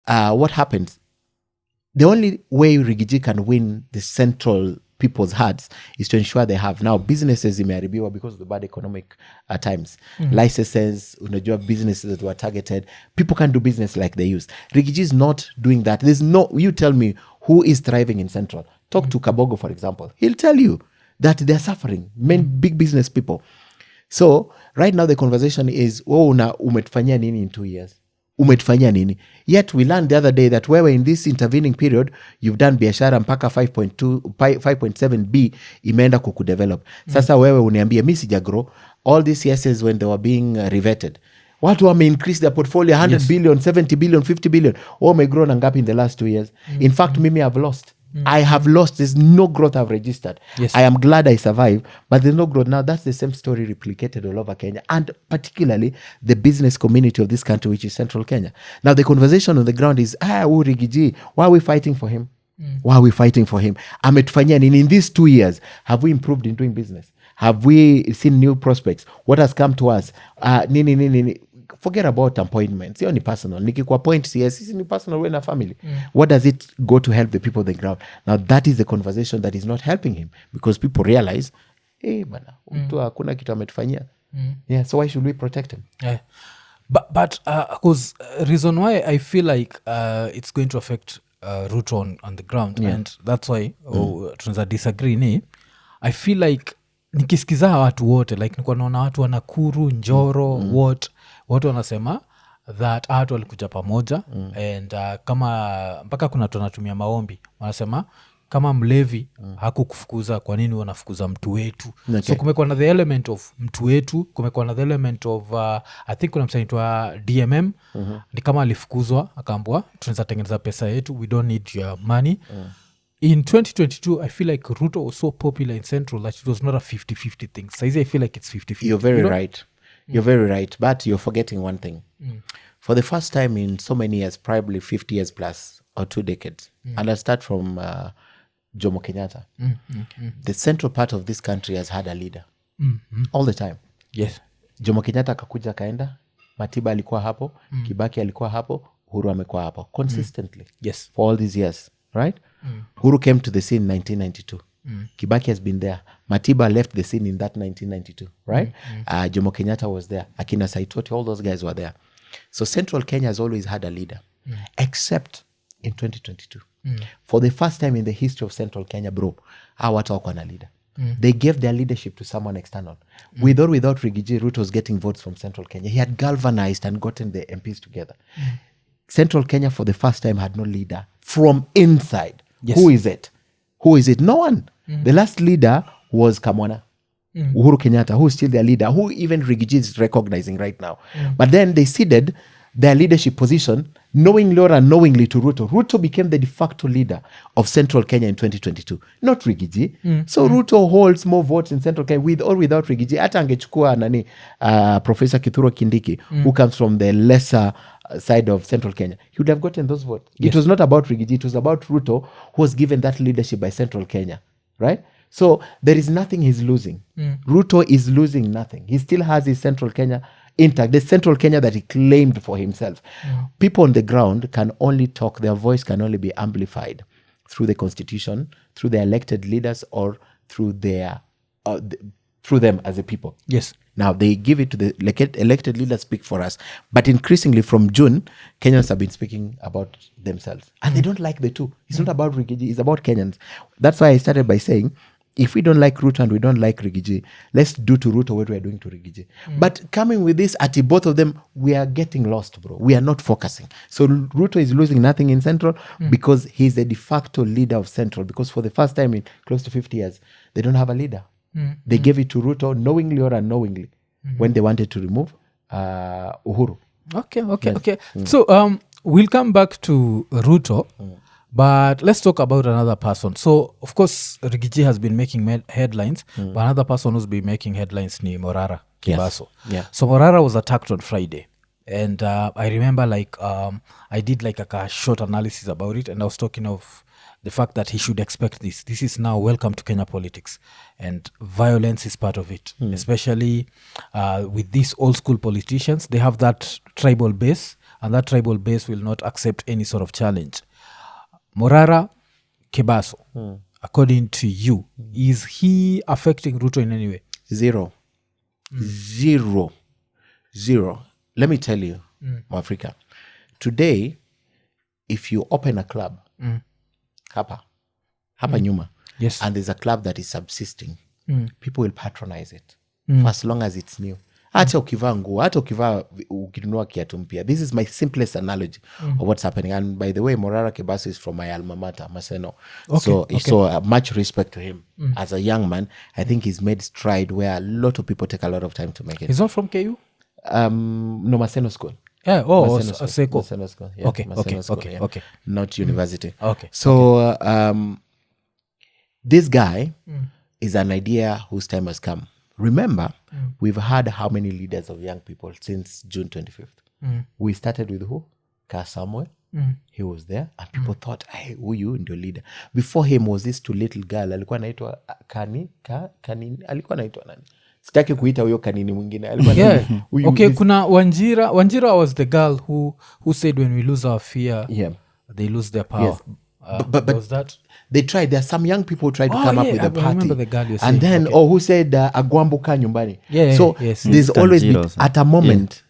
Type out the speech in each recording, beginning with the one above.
what happens? The only way Rigiji can win the central people's hearts is to ensure they have now businesses imeharibiwa because of the bad economic times. Licenses, unajua businesses that were targeted. People can't do business like they used. Rigiji is not doing that. You tell me who is thriving in Central. Talk to Kabogo, for example. He'll tell you that they're suffering. Big business people. So right now the conversation is, umetufanyia nini in 2 years? Umetufanyia nini? Yet we learned the other day that wewe in this intervening period, you've done biashara mpaka 5.7B imeenda kukudevelop. Sasa wewe uniambie, mi sijagrow. All these years when they were being reverted, watu wame increase their portfolio 100 billion, 70 billion, 50 billion. Umegrow na ngapi in the last 2 years? In fact, mimi have lost. I have lost. There's no growth I've registered. Yes. I am glad I survived, but there's no growth. Now that's the same story replicated all over Kenya, and particularly the business community of this country, which is Central Kenya. Now the conversation on the ground is, Rigiji, why are we fighting for him? Why are we fighting for him? Ametufanyia nini? In these 2 years, have we improved in doing business? Have we seen new prospects? What has come to us? Nini. Forget about appointments. Sio ni personal. Nikikuappoint CS, ni personal way na family. What does it go to help the people on the ground? Now that is the conversation that is not helping him, because people realize, bana, mtu hakuna kitu ametufanyia. Yeah, so why should we protect him? Yeah. But because reason why I feel like it's going to affect Ruto on the ground, and that's why tunaweza disagree ni, I feel like nikisikiza watu wote, like nikuwa naona watu wa Nakuru, Njoro, watu wanasema that watu walikuja pamoja, and kama mpaka kuna tunatumia maombi, wanasema kama mlevi hakukufukuza, kwa nini wanafukuza mtu wetu? Okay. So kumekuwa na the element of mtu wetu, kumekuwa na the element of I think kuna msanitua DMM, ni kama alifukuzwa akaambwa tunaweza tengeneza pesa yetu, we don't need your money. In 2022, I feel like Ruto was so popular in Central that it was not a 50-50 thing. So I feel like it's 50-50. You're very right. You're very right. But you're forgetting one thing. For the first time in so many years, probably 50 years plus or 2 decades, and I'll start from Jomo Kenyatta. The central part of this country has had a leader all the time. Yes. Jomo Kenyatta akakuja kaenda, Matiba alikuwa hapo, Kibaki alikuwa hapo, Uhuru amekuwa hapo consistently. Yes. For all these years, right? Uhuru came to the scene in 1992. Kibaki has been there. Matiba left the scene in that 1992, right? Jomo Kenyatta was there. Akina Saitoti, all those guys were there. So Central Kenya has always had a leader, except in 2022. For the first time in the history of Central Kenya, hawa watu wako na leader. They gave their leadership to someone external. With or without Rigiji, Ruto was getting votes from Central Kenya. He had galvanized and gotten the MPs together. Central Kenya, for the first time, had no leader from inside. Yes. Who is it? Who is it? No one. The last leader was Kamwana, Uhuru Kenyatta, who is still their leader, who even Rigiji is recognizing right now. But then they ceded their leadership position, knowingly or unknowingly, to Ruto. Ruto became the de facto leader of Central Kenya in 2022, not Rigiji. So Ruto holds more votes in Central Kenya with or without Rigiji. Hata angechukua Professor Kithure Kindiki, who comes from the lesser side of Central Kenya, he would have gotten those votes. Yes. It was not about Rigiji, it was about Ruto, who was given that leadership by Central Kenya, right? So there is nothing he's losing. Ruto is losing nothing. He still has his Central Kenya intact, the Central Kenya that he claimed for himself. People on the ground can only talk, their voice can only be amplified through the constitution, through the elected leaders, or through their through them as a people. Yes. Now they give it to the elected leaders speak for us. But increasingly from June, Kenyans have been speaking about themselves. And they don't like the two. It's not about Rigiji, it's about Kenyans. That's why I started by saying, if we don't like Ruto and we don't like Rigiji, let's do to Ruto what we are doing to Rigiji. But coming with this, at both of them, we are getting lost, bro. We are not focusing. So Ruto is losing nothing in Central because he's the de facto leader of Central. Because for the first time in close to 50 years, they don't have a leader. They gave it to Ruto knowingly or unknowingly when they wanted to remove Uhuru. Okay. So we'll come back to Ruto, but let's talk about another person. So, of course, Rigiji has been making headlines, but another person who's been making headlines ni Morara, Kebaso. Yes. Yeah. So Morara was attacked on Friday. And I remember I did a short analysis about it, and I was talking of the fact that he should expect this. This is now welcome to Kenya politics, and violence is part of it, especially with these old school politicians. They have that tribal base and that tribal base will not accept any sort of challenge. Morara, Kebaso, according to you, is he affecting Ruto in any way? Zero. Let me tell you, Africa, today, if you open a club, hapa nyuma, Yes. and there's a club that is subsisting, people will patronize it for as long as it's new. Hata ukivaa nguo, hata ukinunua kiatu mpya. This is my simplest analogy of what's happening. And by the way, Morara Kebaso is from my alma mater, Maseno. So much respect to him. As a young man, I think he's made stride where a lot of people take a lot of time to make it. He's not from KU? No, Maseno School. Yeah, Seko. Maseno School. Yeah, Maseno School, yeah. Okay. Not university. Okay. So this guy is an idea whose time has come. Remember, we've had how many leaders of young people since June 25th? We started with who? Samuel. He was there, and people thought, hey, huyu ndio leader. Before him was this two little girl, alikuwa anaitwa Kanini, alikuwa anaitwa nani? Sitaki kuita huyo Kanini mwingine. Okay, kuna Wanjira was the girl who said when we lose our fear, they lose their power. Yes. But was that? They tried. There are some young people who tried to come up with a party. I remember the girl you're saying. And then, who said, Agwambuka nyumbani. So there's always, at a moment,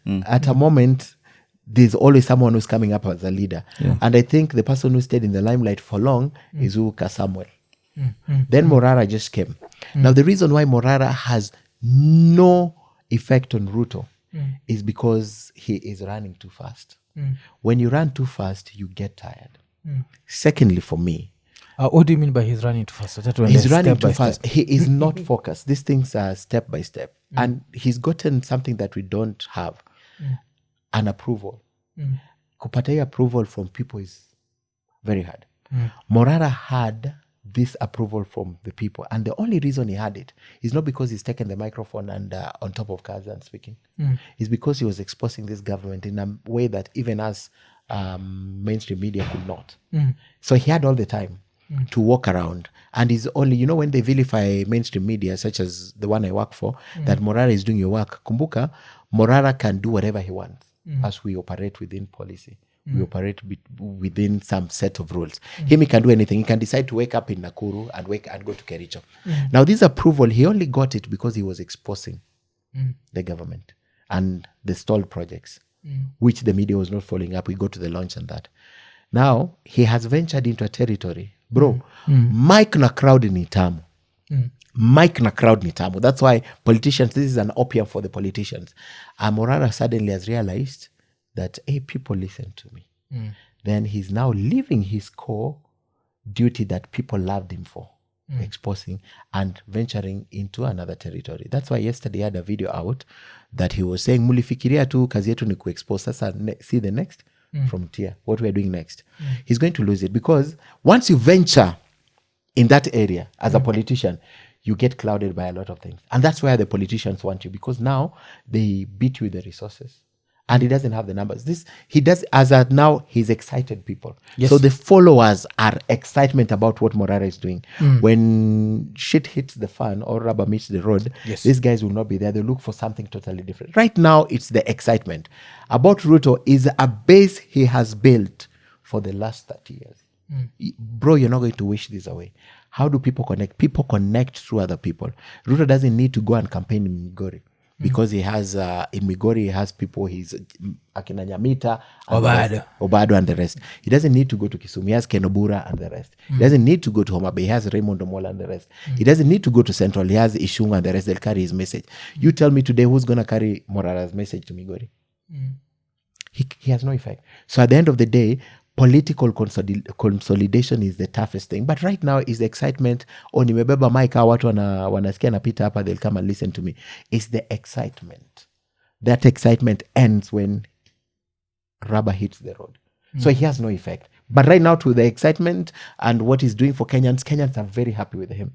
there's always someone who's coming up as a leader. And I think the person who stayed in the limelight for long is Samuel. Then Morara just came. Now, the reason why Morara has no effect on Ruto is because he is running too fast. When you run too fast, you get tired. Secondly, for me, what do you mean by he's running too fast? He's running too fast. He is not focused. These things are step by step. And he's gotten something that we don't have, an approval. Kupata approval from people is very hard. Morara had this approval from the people. And the only reason he had it is not because he's taken the microphone and on top of cars and speaking. It's because he was exposing this government in a way that even us mainstream media could not. So he had all the time to walk around. And he's only, when they vilify mainstream media, such as the one I work for, that Morara is doing your work. Kumbuka, Morara can do whatever he wants as we operate within policy. We operate within some set of rules. He can do anything. He can decide to wake up in Nakuru and go to Kericho. Now, this approval, he only got it because he was exposing the government and the stalled projects, which the media was not following up. We go to the launch and that. Now, he has ventured into a territory. Bro, Mike na crowd ni tamu. Mike na crowd ni tamu. That's why politicians, this is an opium for the politicians. Morara suddenly has realized that, hey, people listen to me. Then he's now leaving his core duty that people loved him for, exposing and venturing into another territory. That's why yesterday he had a video out that he was saying, mulifikiria tu kazi yetu ni kuexpose. Sasa see the next frontier, what we're doing next. He's going to lose it because once you venture in that area as a politician, you get clouded by a lot of things. And that's where the politicians want you, because now they beat you with the resources. And he doesn't have the numbers. He does, as at now, he's excited people. Yes. So the followers are excitement about what Morara is doing. When shit hits the fan or rubber meets the road, these guys will not be there. They look for something totally different. Right now, it's the excitement. About Ruto is a base he has built for the last 30 years. Bro, you're not going to wish this away. How do people connect? People connect through other people. Ruto doesn't need to go and campaign in Migori. Because he has, in Migori, he has people, he's Akina Nyamita, Obado and the rest. He doesn't need to go to Kisumu. He has Kenobura and the rest. He doesn't need to go to Homa Bay. He has Raymond Omola and the rest. He doesn't need to go to Central. He has Ishunga and the rest. They'll carry his message. You tell me today who's going to carry Morara's message to Migori? He has no effect. So at the end of the day, political consolidation is the toughest thing. But right now is the excitement. Nimebeba mic, watu wanasikia napita hapa, they'll come and listen to me. It's the excitement. That excitement ends when rubber hits the road. So he has no effect. But right now, to the excitement and what he's doing for Kenyans are very happy with him.